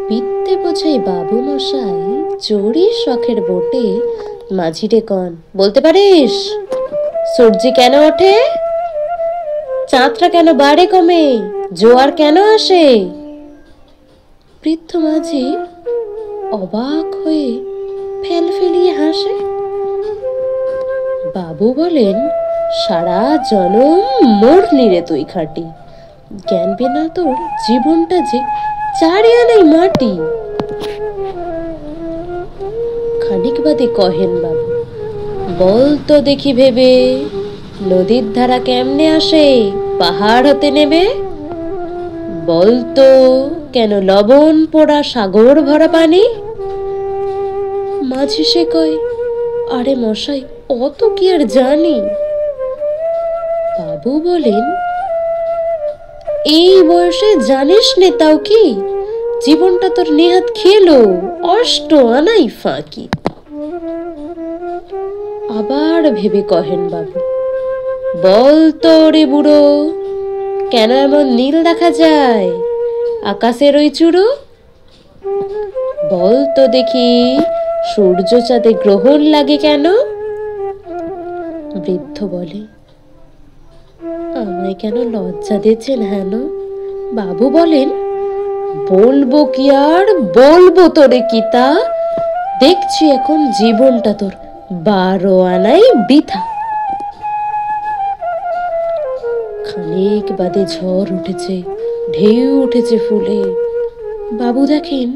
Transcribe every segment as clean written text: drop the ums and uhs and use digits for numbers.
বিদ্যে বোঝাই বাবু মশাই চড়ি শখের বোটে মাঝিরে কন বলতে পারিস সূর্যি কেন ওঠে, চাঁদটা কেন বাড়ে কমে, জোয়ার কেন আসে? বৃদ্ধ মাঝি অবাক হয়ে ফেল ফেলিয়ে হাসে। বাবু বলেন, সারা জনম মরলি রে তুই খাটি, জ্ঞান বিনা তোর জীবনটা যে চারিয়া নেই মাটি। খানিক বাদে কহেন বাবু, বল তো দেখি ভেবে, নদীর ধারা কেমনে আসে পাহাড় হতে নেবে? বলতো কেন লবণ পোড়া সাগর ভরা পানি? মাঝি সে কয়, আরে মশাই অত কি আর জানি। বাবু বলেন, এই বয়সে জানিস নে তাও কি, জীবনটা তোর নেহাত খেলো অষ্ট আনাই ফাঁকি। আবার ভেবে কহেন বাবু, বল তো রে বুড়ো, কেন এমন নীল দেখা যায় আকাশের ওই চূড়ো? বল তো দেখি সূর্য চাঁদে গ্রহণ লাগে কেন? বৃদ্ধ বলে, আমায় কেন লজ্জা দিচ্ছেন হেন? বাবু বলেন, বলবো কি আর বলবো তোরে কিতা, দেখছি এখন জীবনটা তোর 12 আনাই বৃথা। খানিক বাদে ঝড় উঠেছে, ঢেউ উঠেছে ফুলে। বাবু দেখেন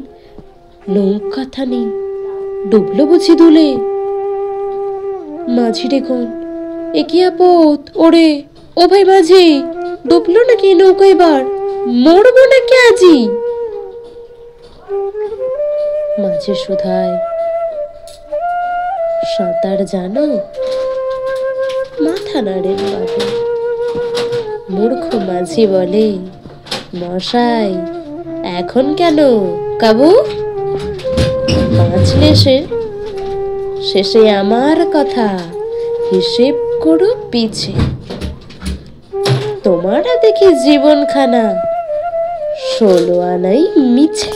নৌকা থানি ডুবলো বুঝি দুলে। মাঝি রেখন, এ কি আপদ ওরে, ও ভাই মাঝি, ডুবলো নাকি নৌকা এবার, মরবো নাকি আজি? মাঝি শুধায়, সাঁতার জানো? মাথা নাড়েন বাবু। মূর্খ মাঝি বলে, মশাই এখন কেন কাবু, বাঁচলে শেষে আমার কথা হিসেব করো পিছে, তোমারা দেখি জীবনখানা 16 আনাই মিছে।